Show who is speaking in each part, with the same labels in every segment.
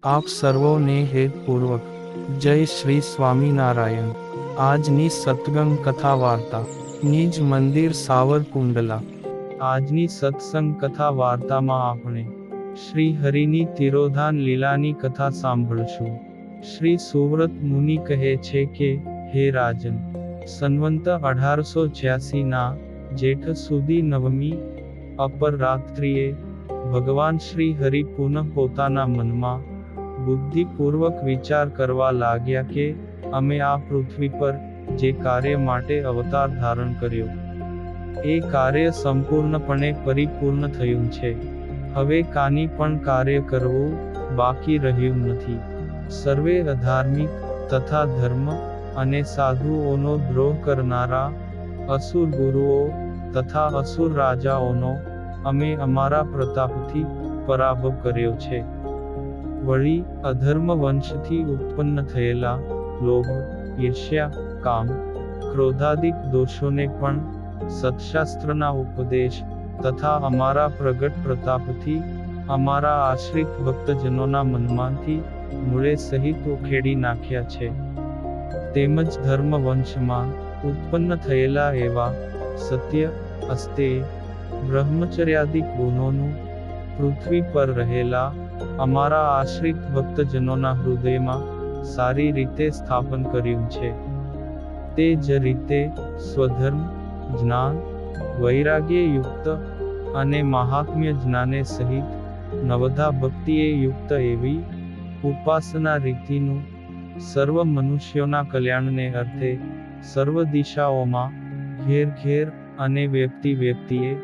Speaker 1: આપ સર્વોને હેતપૂર્વક જય શ્રી સ્વામિનારાયણ। આજની સત્સંગ કથા વાર્તા નિજ મંદિર સાવરકુંડલા। આજની સત્સંગ કથા વાર્તામાં આપણે શ્રી હરિની તિરોધાન લીલાની કથા સાંભળશું। શ્રી સુવ્રત મુનિ કહે છે કે, હે રાજન, સંવંત 1886 ના જેઠ સુધી 9મી અપર રાત્રિએ ભગવાન શ્રી હરિ પુનઃ પોતાના મનમાં બુદ્ધિપૂર્વક વિચાર કરવા લાગ્યા કે અમે આ પૃથ્વી પર જે કાર્ય માટે અવતાર ધારણ કર્યો, એ કાર્ય સંપૂર્ણપણે પરિપૂર્ણ થયું છે। હવે કાની પણ કાર્ય કરવું બાકી રહ્યું નથી। સર્વે અધાર્મિક તથા ધર્મ અને સાધુઓનો દ્રોહ કરનારા અસુર ગુરુઓ તથા અસુર રાજાઓનો અમે અમારા પ્રતાપથી પરાભવ કર્યો છે। વળી અધર્મ વંશથી ઉત્પન્ન થયેલા લોભ, ઈર્ષ્યા, કામ, ક્રોધાદિક દોષોને પણ સત્શાસ્ત્રના ઉપદેશ તથા અમારા પ્રગટ પ્રતાપથી અમારા આશ્રિત ભક્તજનોના મનમાંથી મૂળે સહિત ઉખેડી નાખ્યા છે। તેમજ ધર્મ વંશમાં ઉત્પન્ન થયેલા એવા સત્ય, અસ્તેય, બ્રહ્મચર્યાદિક ગુણોનું પૃથ્વી પર રહેલા અમારા આશ્રિત ભક્તજનોના હૃદયમાં સારી રીતે સ્થાપન કર્યું છે। તે જ રીતે સ્વધર્મ, જ્ઞાન, વૈરાગ્ય યુક્ત અને મહાત્મ્ય જ્ઞાને સહિત નવધા ભક્તિએ યુક્ત એવી ઉપાસના રીતિનું સર્વ મનુષ્યોના કલ્યાણને અર્થે સર્વ દિશાઓમાં ઘેર ઘેર અને વ્યક્તિ વ્યક્તિએ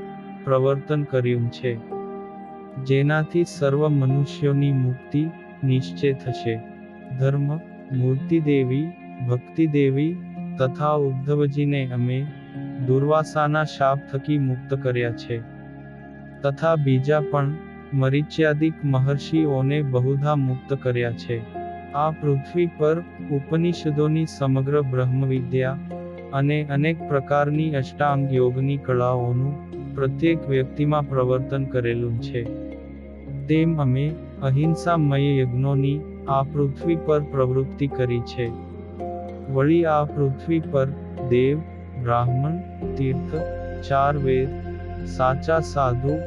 Speaker 1: પ્રવર્તન કર્યું છે, જેનાથી સર્વ મનુષ્યોની મુક્તિ નિશ્ચય થશે। ધર્મ મૂર્તિદેવી, ભક્તિદેવી તથા ઉદ્ધવજીને અમે દુર્વાસાના શાપ થકી મુક્ત કર્યા છે, તથા બીજા પણ મરીચ્યાદિક મહર્ષિઓને બહુધા મુક્ત કર્યા છે। આ પૃથ્વી પર ઉપનિષદોની સમગ્ર બ્રહ્મવિદ્યા અને અનેક પ્રકારની અષ્ટાંગ યોગની કળાઓનું પ્રત્યેક વ્યક્તિમાં પ્રવર્તન કરેલું છે। તેમ અમે અહિંસામય યજ્ઞોની આ પૃથ્વી પર પ્રવૃત્તિ કરી છે। વળી આ પૃથ્વી પર દેવ, બ્રાહ્મણ, તીર્થ, 4 વેદ, સાચા સાધુ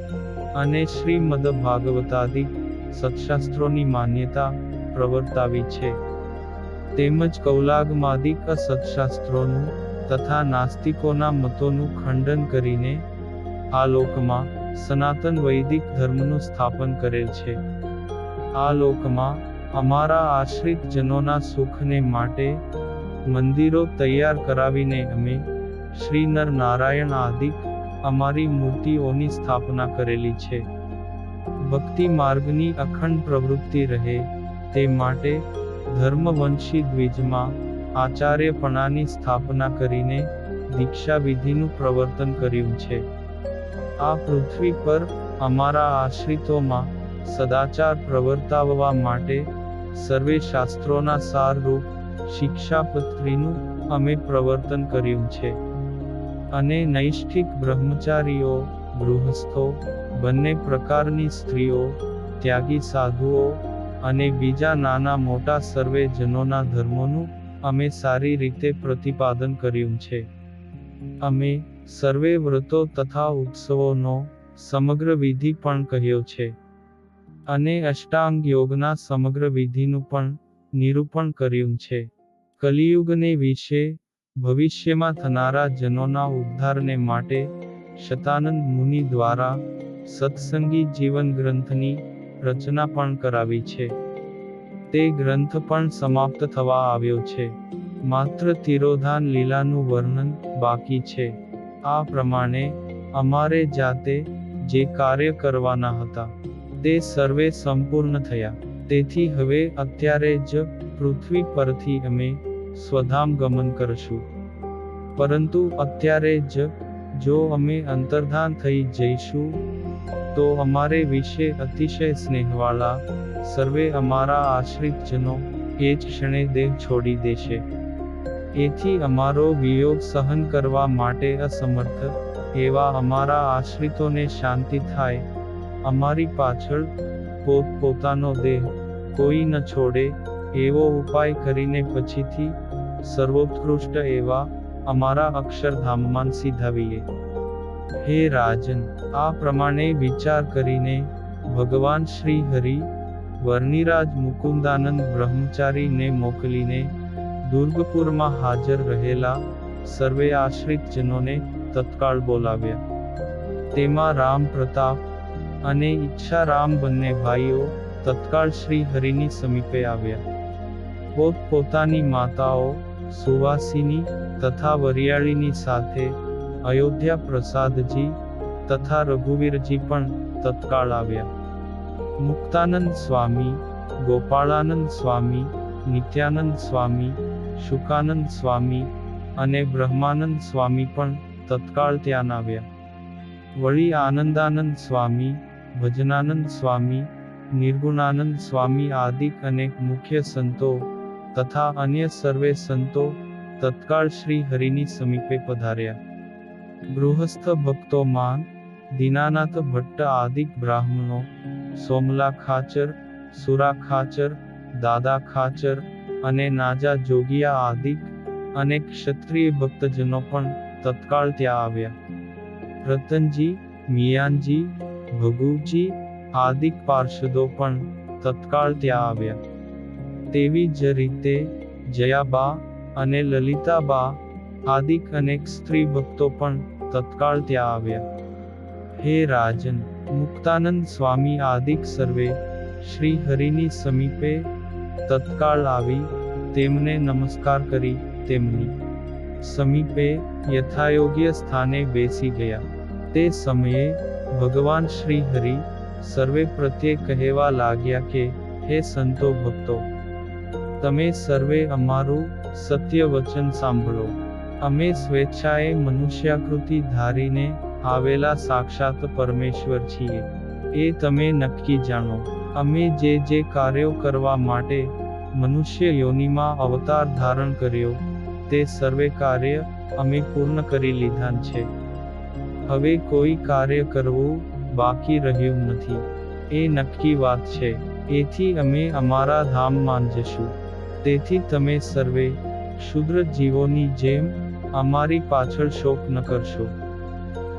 Speaker 1: અને શ્રીમદ ભાગવતાદિક સત્શાસ્ત્રોની માન્યતા પ્રવર્તાવી છે। તેમજ કૌલાગમાદિક અસત્શાસ્ત્રોનું તથા નાસ્તિકોના મતોનું ખંડન કરીને આ લોકમાં સનાતન વૈદિક ધર્મનું સ્થાપન કરેલ છે। આ લોકમાં અમારા આશ્રિત જનોના સુખને માટે મંદિરો તૈયાર કરાવીને અમે શ્રી નર નારાયણ આદિક અમારી મૂર્તિઓની સ્થાપના કરેલી છે। ભક્તિ માર્ગની અખંડ પ્રવૃત્તિ રહે તે માટે ધર્મવંશી દ્વિજમાં આચાર્યપણાની સ્થાપના કરીને દીક્ષાવિધિનું પ્રવર્તન કર્યું છે। આ પૃથ્વી પર અમારા આશ્રિતોમાં સદાચાર પ્રવર્તાવવા માટે સર્વે શાસ્ત્રોના સારરૂપ શિક્ષાપત્રીનું અમે પ્રવર્તન કર્યું છે। અને નૈષ્ઠિક બ્રહ્મચારીઓ, ગૃહસ્થો, બંને પ્રકારની સ્ત્રીઓ, ત્યાગી સાધુઓ અને બીજા નાના મોટા સર્વે જનોના ધર્મોનું અમે સારી રીતે પ્રતિપાદન કર્યું છે। અમે સર્વે વ્રતો તથા ઉત્સવોનો સમગ્ર વિધિ પણ કહ્યો છે, અને અષ્ટાંગ યોગના સમગ્ર વિધિનું પણ નિરૂપણ કર્યું છે। કલિયુગને વિશે ભવિષ્યમાં થનારા જનોના ઉદ્ધારને માટે શતાનંદ મુનિ દ્વારા સત્સંગી જીવન ગ્રંથની રચના પણ કરાવી છે। તે ગ્રંથ પણ સમાપ્ત થવા આવ્યો છે, માત્ર તિરોધાન લીલાનું વર્ણન બાકી છે। આ પ્રમાણે અમારે જાતે જે કાર્ય કરવાના હતા તે સર્વે સંપૂર્ણ થયા। તેથી હવે અત્યારે જ પૃથ્વી પરથી અમે સ્વધામ ગમન કરશું। પરંતુ અત્યારે જ જો અમે અંતર્ધાન થઈ જઈશું તો અમારે વિશે અતિશય સ્નેહવાળા સર્વે અમારા આશ્રિત જનો એ જ ક્ષણે દેહ છોડી દેશે। એથી અમારો વિયોગ સહન કરવા માટે અસમર્થ એવા અમારા આશ્રિતોને શાંતિ થાય, અમારી પાછળ પોતપોતાનો દેહ કોઈ ન છોડે એવો ઉપાય કરીને પછીથી સર્વોત્કૃષ્ટ એવા અમારા અક્ષરધામમાં સીધાવીએ. હે રાજન, આ પ્રમાણે વિચાર કરીને ભગવાન શ્રી હરિ વર્ણિરાજ મુકુંદાનંદ બ્રહ્મચારીને મોકલીને દુર્ગપુરમાં હાજર રહેલા સર્વે આશ્રિતજનોને તત્કાળ બોલાવ્યા. તેમાં રામ પ્રતાપ અને ઈચ્છારામ બંને ભાઈઓ તત્કાળ શ્રી હરિની સમીપે આવ્યા. પોતપોતાની માતાઓ સુવાસિની તથા વરિયાળીની સાથે અયોધ્યા પ્રસાદજી તથા રઘુવીરજી પણ તત્કાળ આવ્યા. મુક્તાનંદ સ્વામી, ગોપાળાનંદ સ્વામી, નિત્યાનંદ સ્વામી, શુકાનંદ સ્વામી અને બ્રહ્માનંદ સ્વામી પણ તત્કાળ ત્યાં આવ્યા. વળી આનંદાનંદ સ્વામી, ભજનાનંદ સ્વામી, નિર્ગુણાનંદ સ્વામી આદિક અનેક મુખ્ય સંતો તથા અન્ય સર્વે સંતો તત્કાળ શ્રી હરિની સમીપે પધાર્યા. ગૃહસ્થ ભક્તોમાં દીનાનાથ ભટ્ટ આદિક બ્રાહ્મણો, સોમલા ખાચર, સુરા ખાચર, દાદા ખાચર અને નાજા જોગિયા આદિક અનેક ક્ષત્રિય ભક્તજનો પણ તત્કાળ ત્યાં આવ્યા. રતનજી, મિયાનજી, ભગુજી આદિક પાર્ષદો પણ તત્કાળ ત્યાં આવ્યા. તેવી જ રીતે જયાબા અને લલિતાબા આદિક અનેક સ્ત્રી ભક્તો પણ તત્કાળ ત્યાં આવ્યા. હે રાજન, મુક્તાનંદ સ્વામી આદિક સર્વે શ્રી હરિની સમીપે તત્કાળ આવી તેમને નમસ્કાર કરી તેમની સમીપે યથાયોગ્ય સ્થાને બેસી ગયા. તે સમયે ભગવાન શ્રી હરિ સર્વે પ્રત્યે કહેવા લાગ્યા કે હે સંતો ભક્તો, તમે સર્વે અમારું સત્ય વચન સાંભળો. અમે સ્વેચ્છાએ મનુષ્યાકૃતિ ધારીને આવેલા સાક્ષાત પરમેશ્વર છીએ એ તમે નક્કી જાણો. અમે જે કાર્યો કરવા માટે મનુષ્ય યોનિમાં અવતાર ધારણ કર્યો તે સર્વે કાર્ય અમે પૂર્ણ કરી લીધા છે. હવે કોઈ કાર્ય કરવું બાકી રહ્યું નથી એ નક્કી વાત છે. એથી અમે અમારા ધામમાં જશું. તેથી તમે સર્વે ક્ષુદ્ર જીવોની જેમ અમારી પાછળ શોક ન કરશો.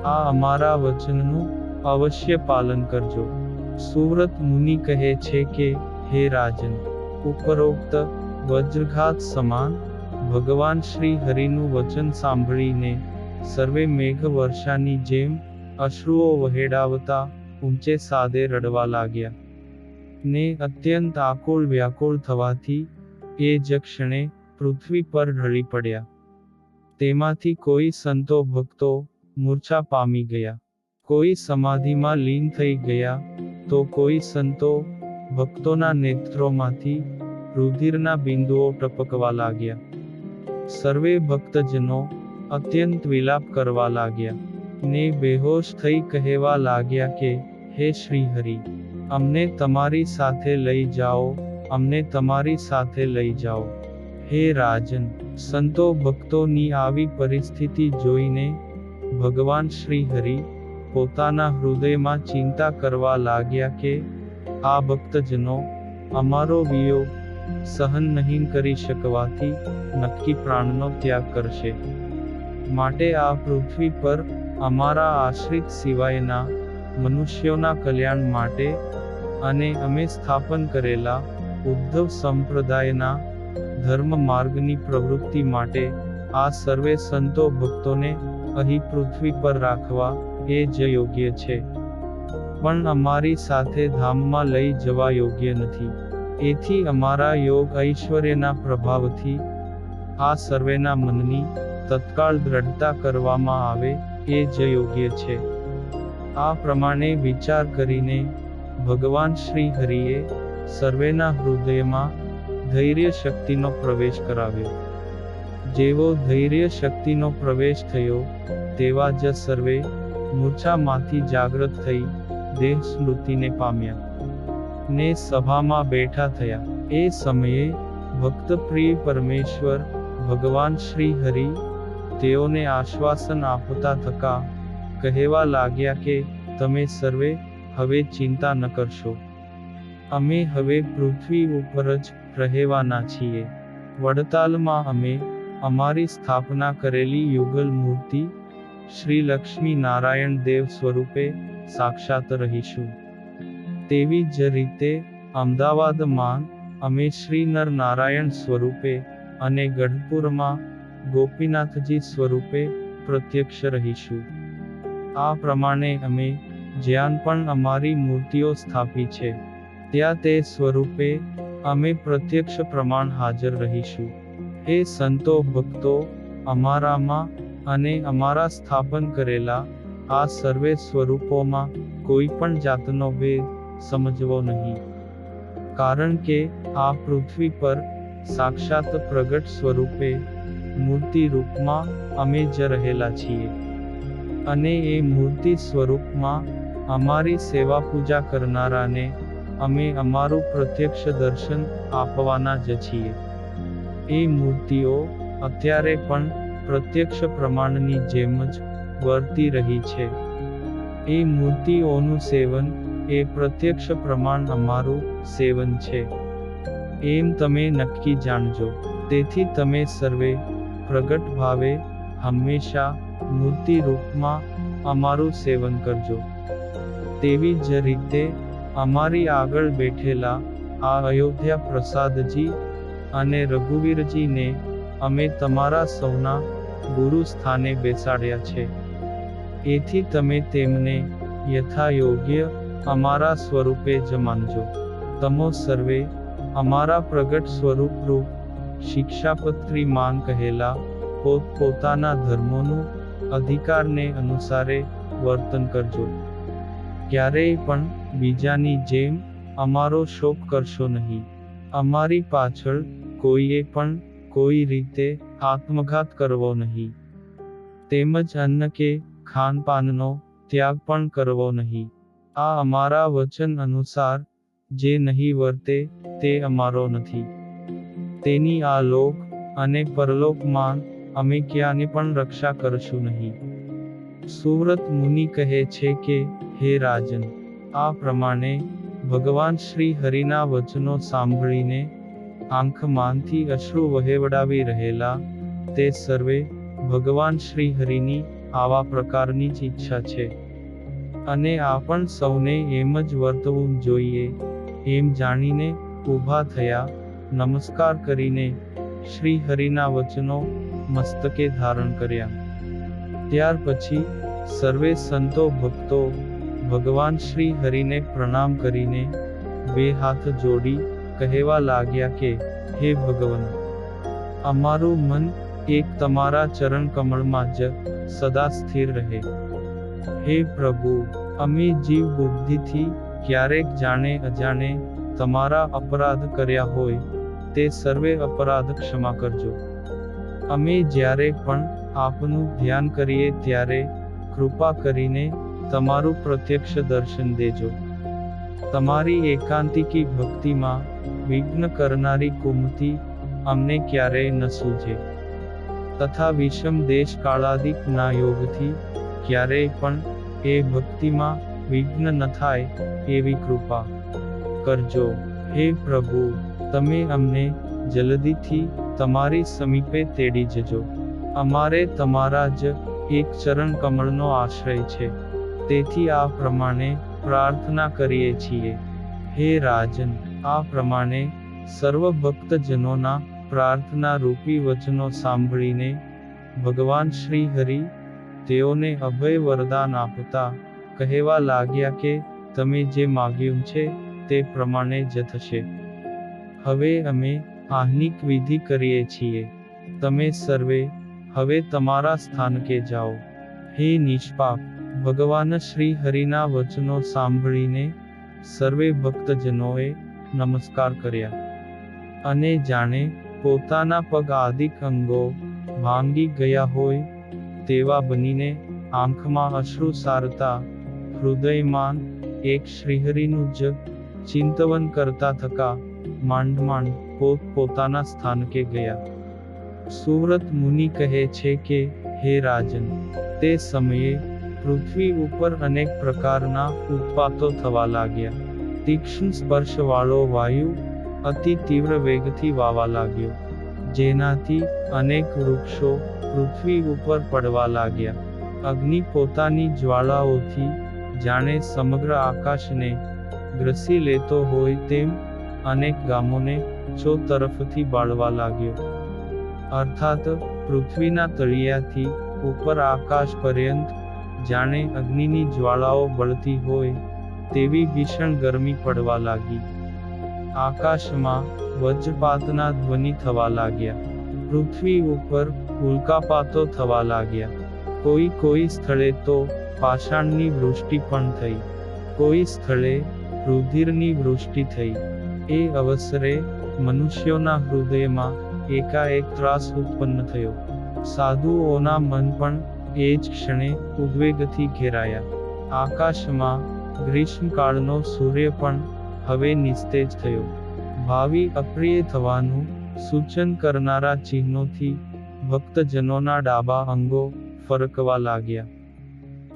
Speaker 1: આ અમારા વચનનું અવશ્ય પાલન કરજો. સુવ્રત મુનિ કહે છે કે હે રાજન, ઉપરોક્ત વજ્રઘાત સમાન ભગવાન શ્રી હરિનું વચન સાંભળીને સર્વે મેઘ વર્ષાની જેમ અશ્રુઓ વહેડાવતા ઊંચે સાદે રડવા લાગ્યા. ને અત્યંત આકુળ વ્યાકુળ થવાથી એ જ ક્ષણે પૃથ્વી પર ઢળી પડ્યા. તેમાંથી કોઈ સંતો ભક્તો મૂર્છા પામી ગયા, કોઈ સમાધિમાં લીન થઈ ગયા, તો કોઈ સંતો ભક્તોના નેત્રોમાંથી રુધિરના બિંદુઓ ટપકવા લાગ્યા. સર્વે ભક્તજનો અત્યંત વિલાપ કરવા લાગ્યા ને બેહોશ થઈ કહેવા લાગ્યા કે હે શ્રી હરિ, અમને તમારી સાથે લઈ જાઓ, અમને તમારી સાથે લઈ જાઓ. હે રાજન, સંતો ભક્તોની આવી પરિસ્થિતિ જોઈને ભગવાન શ્રી હરિ પોતાના હૃદયમાં ચિંતા કરવા લાગ્યા કે આ ભક્તજનો અમારો વિયોગ સહન નહીં કરી શકવાથી નક્કી પ્રાણનો ત્યાગ કરશે. માટે આ પૃથ્વી પર અમારા આશ્રિત સિવાયના મનુષ્યોના કલ્યાણ માટે અને અમે સ્થાપન કરેલા ઉદ્ધવ સંપ્રદાયના ધર્મ માર્ગની પ્રવૃત્તિ માટે આ સર્વે સંતો ભક્તોને અહીં પૃથ્વી પર રાખવા એ જ યોગ્ય છે, પણ અમારી સાથે ધામમાં લઈ જવા યોગ્ય નથી. એથી અમારા યોગ ઐશ્વર્યના પ્રભાવથી આ સર્વેના મનની તત્કાળ દ્રઢતા કરવામાં આવે એ જ યોગ્ય છે. આ પ્રમાણે વિચાર કરીને ભગવાન શ્રી હરિએ સર્વેના હૃદયમાં ધૈર્ય શક્તિનો પ્રવેશ કરાવ્યો. જેવો ધૈર્ય શક્તિનો પ્રવેશ થયો તેવા જ સર્વે મૂર્છામાંથી જાગૃત થઈ દેહ સ્મૃતિને પામ્યા ને સભામાં બેઠા થયા. એ સમયે ભક્ત પ્રિય પરમેશ્વર ભગવાન શ્રી હરિ તેઓને આશ્વાસન આપતા થકા કહેવા લાગ્યા કે તમે સર્વે હવે ચિંતા ન કરશો. અમે હવે પૃથ્વી ઉપર જ રહેવાના છીએ. વડતાલમાં અમે અમારી સ્થાપના કરેલી યુગલ મૂર્તિ શ્રી લક્ષ્મી નારાયણ દેવ સ્વરૂપે સાક્ષાત રહીશું. તેવી જ રીતે અમદાવાદમાં અમે શ્રી નર નારાયણ સ્વરૂપે અને ગઢપુરમાં ગોપીનાથજી સ્વરૂપે પ્રત્યક્ષ રહીશું. આ પ્રમાણે અમે જ્યાં પણ અમારી મૂર્તિઓ સ્થાપી છે ત્યાં તે સ્વરૂપે અમે પ્રત્યક્ષ પ્રમાણ હાજર રહીશું. હે સંતો ભક્તો, અમારામાં અને અમારા સ્થાપન કરેલા આ સર્વે સ્વરૂપોમાં કોઈ પણ જાતનો ભેદ સમજવો નહીં. કારણ કે આ પૃથ્વી પર સાક્ષાત પ્રગટ સ્વરૂપે મૂર્તિ રૂપમાં અમે જ રહેલા છીએ. અને એ મૂર્તિ સ્વરૂપમાં અમારી સેવા પૂજા કરનારાને અમે અમારું પ્રત્યક્ષ દર્શન આપવાના જ છીએ. એ મૂર્તિઓ અત્યારે પણ પ્રત્યક્ષ પ્રમાણની જેમ જ વર્તી રહી છે. એ મૂર્તિઓનું સેવન એ પ્રત્યક્ષ પ્રમાણ અમારું સેવન છે એમ તમે નક્કી જાણજો. તેથી તમે સર્વે પ્રગટ ભાવે હંમેશા મૂર્તિ રૂપમાં અમારું સેવન કરજો. તેવી જ રીતે અમારી આગળ બેઠેલા આ અયોધ્યા પ્રસાદજી અને રઘુવીરજીને અમે તમારા સૌના ગુરુ સ્થાને બેસાડ્યા છે. એથી તમે તેમને યથાયોગ્ય અમારા સ્વરૂપે જ માનજો. તમો સર્વે અમારા પ્રગટ સ્વરૂપ રૂપ શિક્ષાપત્રી માન કહેલા પોતપોતાના ધર્મોનું અધિકારને અનુસારે વર્તન કરજો. ક્યારેય પણ બીજાની જેમ અમારો શોક કરશો નહીં. અમારી પાછળ કોઈએ પણ કોઈ રીતે આત્મઘાત કરવો નહીં. તેમજ અન્ન કે ખાનપાનનો ત્યાગ પણ કરવો નહીં. આ અમારા વચન અનુસાર જે નહીં વર્તે તે અમારો નથી. તેની આ લોક અને પરલોકમાં અમે ક્યાંની પણ રક્ષા કરશું નહીં. સુવ્રત મુનિ કહે છે કે, હે રાજન, આ પ્રમાણે ભગવાન શ્રી હરિના વચનો સાંભળીને આંખમાંથી અશ્રુ વહેવડાવી રહેલા તે સર્વે ભગવાન શ્રી હરિની આવા પ્રકારની જ ઈચ્છા છે. અને આપણ સૌને એમ જ વર્તવું જોઈએ એમ જાણીને ઊભા થયા. નમસ્કાર કરીને શ્રી હરિના વચનો મસ્તકે ધારણ કર્યા. ત્યાર પછી સર્વે સંતો ભક્તો ભગવાન શ્રી હરિને પ્રણામ કરીને બે હાથ જોડી કહેવા લાગ્યા કે, હે ભગવાન, અમારું મન એક તમારા ચરણ કમળમાં જ સદા સ્થિર રહે. હે પ્રભુ, અમે જીવ બુદ્ધિથી ક્યારેક જાણે અજાણે તમારા અપરાધ કર્યા હોય તે સર્વે અપરાધ ક્ષમા કરજો. અમે જ્યારે પણ આપનું ધ્યાન કરીએ ત્યારે કૃપા કરીને તમારું પ્રત્યક્ષ દર્શન દેજો. તમારી એકાંતિકી ભક્તિમાં વિઘ્ન કરનારી કુમતિ અમને ક્યારેય ન સૂઝે, તથા વિષમ દેશ કાળાદિક ના યોગથી ક્યારેય પણ એ ભક્તિમાં વિઘ્ન ન થાય એવી કૃપા કરજો. હે પ્રભુ, તમે અમને જલ્દીથી તમારી સમીપે તેડી જજો. અમારે તમારા જ એક ચરણ કમળનો આશ્રય છે. તેથી આ પ્રમાણે પ્રાર્થના કરીએ છીએ. હે રાજન, આ પ્રમાણે સર્વ ભક્તજનોના પ્રાર્થના રૂપી વચનો સાંભળીને ભગવાન શ્રી હરિ તેઓને અભય વરદાન આપતા કહેવા લાગ્યા કે, તમે જે માગ્યું છે તે પ્રમાણે જ થશે. હવે અમે આહ્નિક વિધિ કરીએ છીએ. તમે સર્વે હવે તમારા સ્થાનકે જાઓ. હે નિષ્પાપ, ભગવાન શ્રી હરિના વચનો સાંભળીને સર્વે ભક્તજનોએ નમસ્કાર કર્યા અને જાણે પોતાના પગ આદિક અંગો ભાંગી ગયા હોય તેવા બનીને આંખમાં અશ્રુ સારતા હૃદયમાં એક શ્રીહરિનું જ ચિંતવન કરતા થકા માંડ પોતાના સ્થાનકે ગયા. સુવ્રત મુનિ કહે છે કે, હે રાજન, તે સમયે પૃથ્વી ઉપર અનેક પ્રકારના ઉત્પાતો થવા લાગ્યા. તીક્ષ્ણ સ્પર્શવાળો વાયુ અતિ તીવ્ર વેગથી વાવા લાગ્યો, જેનાથી અનેક વૃક્ષો પૃથ્વી ઉપર પડવા લાગ્યા. અગ્નિ પોતાની જ્વાળાઓથી જાણે સમગ્ર આકાશને ગ્રસી લેતો હોય તેમ અનેક ગામોને ચો તરફથી બાળવા લાગ્યો. અર્થાત પૃથ્વીના તળિયાથી ઉપર આકાશ પર્યંત જાણે અગ્નિની જ્વાળાઓ બળતી હોય તેવી ભીષણ ગરમી પડવા લાગી. આકાશમાં વજ્રપાતના ધ્વનિ થવા લાગ્યા. પૃથ્વી ઉપર ઉલ્કાપાતો થવા લાગ્યા. કોઈ સ્થળે તો પાષાણની વૃષ્ટિ પણ થઈ, કોઈ સ્થળે રુધિરની વૃષ્ટિ થઈ. એ અવસરે મનુષ્યોના હૃદયમાં એકાએક ત્રાસ ઉત્પન્ન થયો. સાધુઓના મન પણ એ જ ક્ષણે ઉદ્વેગથી ઘેરાયા. આકાશમાં ગ્રીષ્મકાળનો સૂર્ય પણ હવે નિસ્તેજ થયો. ભાવિ અપ્રિય થવાનું સૂચન કરનારા ચિહ્નોથી ભક્તજનોના ડાબા અંગો ફરકવા લાગ્યા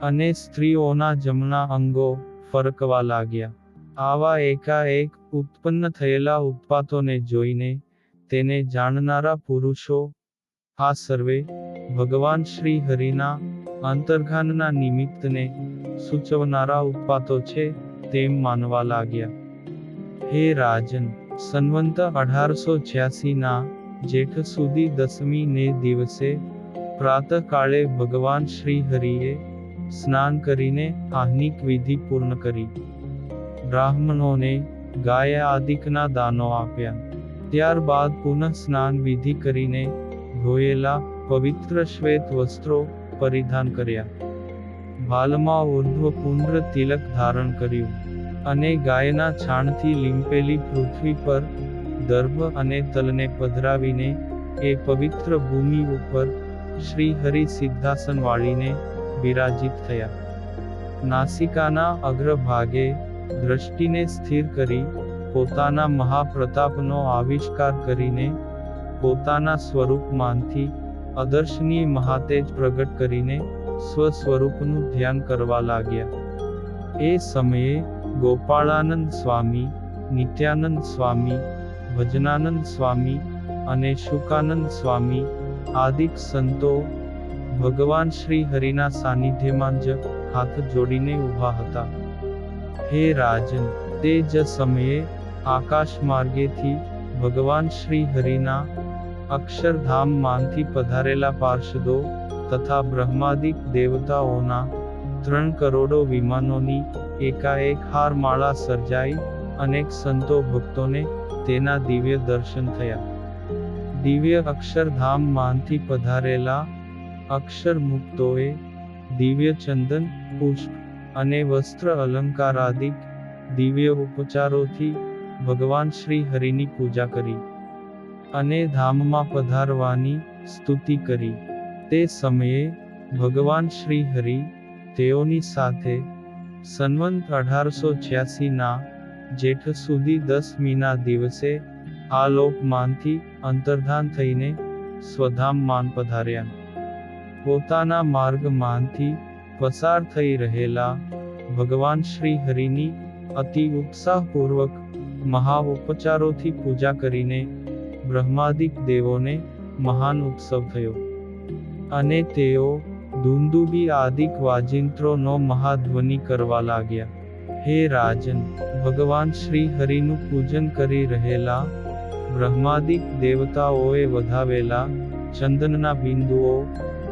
Speaker 1: અને સ્ત્રીઓના જમણા અંગો ફરકવા લાગ્યા. આવા એકાએક ઉત્પન્ન થયેલા ઉત્પાતોને જોઈને તેને જાણનારા પુરુષો આ સર્વે ભગવાન શ્રી હરિના અંતર્ધાનના નિમિત્તને સૂચવનારા ઉત્પાતો છે તેમ માનવા લાગ્યા. હે રાજન, સંવંત 1886ના જેઠ સુધી 10મી ને દિવસે પ્રાતઃકાળે ભગવાન શ્રી હરિએ સ્નાન કરીને આહ્નિક વિધિ પૂર્ણ કરી. બ્રાહ્મણોને ગાય આદિકના દાનો આપ્યા. ત્યારબાદ પુનઃ સ્નાન વિધિ કરીને ધોયેલા પવિત્ર શ્વેત વસ્ત્રો પરિધાન કર્યા. ભાલમાં ઉર્ધ્વપુંડ્ર તિલક ધારણ કર્યું અને ગાયના છાણથી લીંપેલી પૃથ્વી પર દર્ભ અને તલને પધરાવીને એ પવિત્ર ભૂમિ ઉપર શ્રી હરિ સિદ્ધાસન વાળીને બિરાજિત થયા. નાસિકાના અગ્રભાગે દ્રષ્ટિને સ્થિર કરી પોતાના મહાપ્રતાપનો આવિષ્કાર કરીને પોતાના સ્વરૂપમાંથી અદર્શનીય મહાતેજ પ્રગટ કરીને સ્વસ્વરૂપનું ધ્યાન કરવા લાગ્યા. એ સમયે ગોપાળાનંદ સ્વામી, નિત્યાનંદ સ્વામી, ભજનાનંદ સ્વામી અને શુકાનંદ સ્વામી આદિક સંતો ભગવાન શ્રી હરિના સાનિધ્યમાં જ હાથ જોડીને ઊભા હતા. હે રાજન, તે જ સમયે આકાશ માર્ગેથી ભગવાન શ્રી હરિના અક્ષરધામમાંથી પધારેલા પાર્ષદો તથા બ્રહ્માદિક દેવતાઓના 3 કરોડો વિમાનોની એકાએક હારમાળા સર્જાઈ અનેક સંતો ભક્તોને તેના દિવ્ય દર્શન થયા. દિવ્ય અક્ષરધામમાંથી પધારેલા અક્ષર મુક્તોએ દિવ્ય ચંદન, પુષ્પ અને વસ્ત્ર અલંકારાદિક દિવ્ય ઉપચારોથી ભગવાન શ્રી હરિની પૂજા કરી અને ધામમાં પધારવાની સ્તુતિ કરી. તે સમયે ભગવાન શ્રી હરિ તેઓની સાથે સંવંત 1886ના જેઠ સુધી 10મીના દિવસે આ લોકમાંથી અંતર્ધાન થઈને સ્વધામમાં પધાર્યા. પોતાના માર્ગમાંથી પસાર થઈ રહેલા ભગવાન શ્રી હરિની અતિ ઉત્સાહપૂર્વક મહા ઉપચારોથી પૂજા કરીને બ્રહ્માદિક દેવોને મહાન ઉત્સવ થયો અને તેઓ દુંદુબી આદિક વાજિંત્રોનો મહાધ્વનિ કરવા લાગ્યા. હે રાજન, ભગવાન શ્રી હરિનું પૂજન કરી રહેલા બ્રહ્માદિક દેવતાઓએ વધાવેલા ચંદનના બિંદુઓ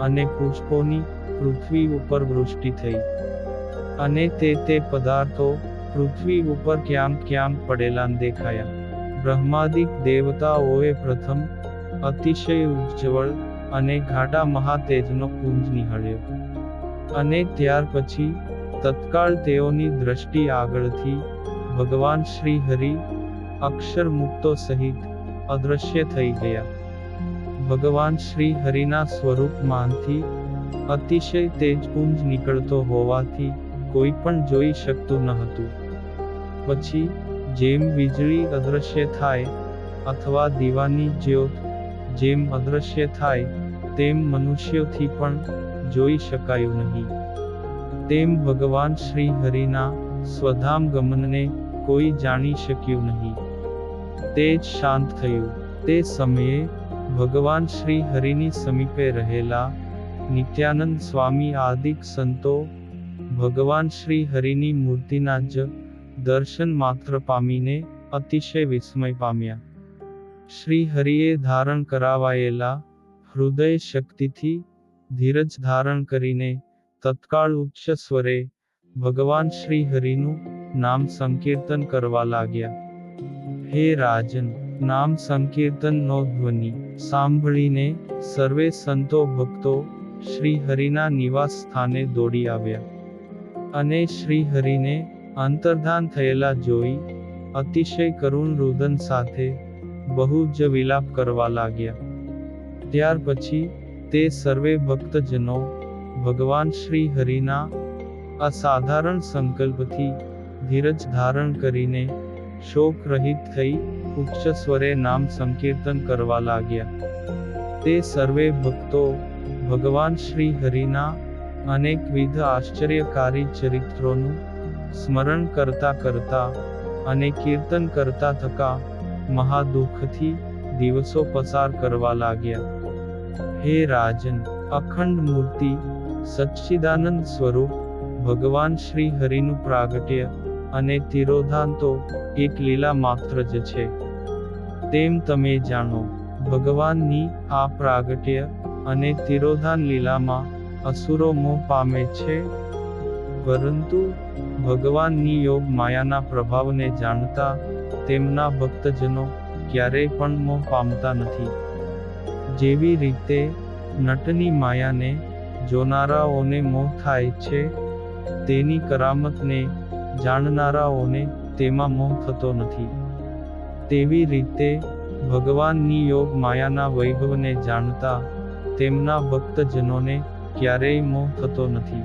Speaker 1: અને પુષ્પોની પૃથ્વી ઉપર વૃષ્ટિ થઈ અને તે પદાર્થો પૃથ્વી ઉપર ક્યાંક પડેલા દેખાયા. બ્રહ્માદિક દેવતાઓએ પ્રથમ અતિશય ઉજ્જવળ અને ઘાટા મહાતેજનો પુંજ નિહાળ્યો અને ત્યાર પછી તત્કાળ તેઓની દ્રષ્ટિ આગળથી ભગવાન શ્રી હરિ અક્ષર મુક્તો સહિત અદૃશ્ય થઈ ગયા. ભગવાન શ્રી હરિના સ્વરૂપમાંથી અતિશય તેજપુંજ નીકળતો હોવાથી કોઈ પણ જોઈ શકતું ન હતું. પછી જેમ વીજળી અદૃશ્ય થાય અથવા દીવાની જ્યોત જેમ અદૃશ્ય થાય તેમ મનુષ્યોથી પણ જોઈ શકાયું નહીં, તેમ ભગવાન શ્રી હરિના સ્વધામ ગમનને કોઈ જાણી શક્યું નહીં. તે જ શાંત થયું. તે સમયે ભગવાન શ્રી હરિની સમીપે રહેલા નિત્યાનંદ સ્વામી આદિક સંતો ભગવાન શ્રી હરિની મૂર્તિના જ દર્શન માત્ર પામીને અતિશય વિસ્મય પામ્યા. શ્રી હરિએ ધારણ કરાવાયેલા હૃદય શક્તિથી ધીરજ ધારણ કરીને તત્કાળ ઉચ્ચ સ્વરે ભગવાન શ્રી હરિનું નામ સંકીર્તન કરવા લાગ્યા. હે રાજન, નામ સંકીર્તનનો ધ્વનિ સાંભળીને સર્વે સંતો ભક્તો શ્રી હરિના નિવાસ સ્થાને દોડી આવ્યા અને શ્રી હરિને અંતર્ધાન થયેલા જોઈ અતિશય કરુણ રુદન સાથે બહુ જ વિલાપ કરવા લાગ્યા. ત્યાર પછી તે સર્વે ભક્તજનો ભગવાન શ્રી હરિના અસાધારણ સંકલ્પથી ધીરજ ધારણ કરીને શોક રહિત થઈ ઉચ્ચ સ્વરે નામ સંકીર્તન કરવા લાગ્યા. તે સર્વે ભક્તો ભગવાન શ્રી હરિના અનેકવિધ આશ્ચર્યકારી ચરિત્રોનું સ્મરણ કરતા કરતા અને કીર્તન કરતા થકા મહાદુઃખથી દિવસો પસાર કરવા લાગ્યા. હે રાજન, અખંડ મૂર્તિ સચ્ચિદાનંદ સ્વરૂપ ભગવાન શ્રી હરિનું પ્રાગટ્ય અને તિરોધાન તો એક લીલા માત્ર જ છે. તેમ તમે જાણો. ભગવાનની આ પ્રાગટ્ય અને તિરોધાન લીલામાં અસુરો મોહ પામે છે, પરંતુ ભગવાનની યોગ માયાના પ્રભાવને જાણતા તેમના ભક્તજનો ક્યારેય પણ મોહ પામતા નથી. જેવી રીતે નટની માયાને જોનારાઓને મોહ થાય છે, તેની કરામતને જાણનારાઓને તેમાં મોહ થતો નથી. તેવી રીતે ભગવાનની યોગ માયાના વૈભવને જાણતા તેમના ભક્તજનોને ક્યારેય મોહ થતો નથી.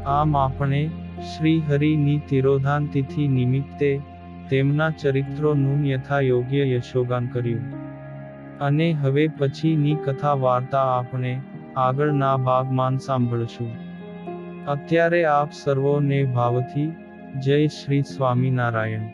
Speaker 1: આમ આપણે શ્રી હરિની તિરોધાન તિથિ નિમિત્તે તેમના ચરિત્રોનું યથાયોગ્ય યશોગાન કર્યું. અને હવે પછીની કથા વાર્તા આપણે આગળના ભાગમાં સાંભળશું. અત્યારે આપ સર્વોને ભાવથી જય શ્રી સ્વામિનારાયણ.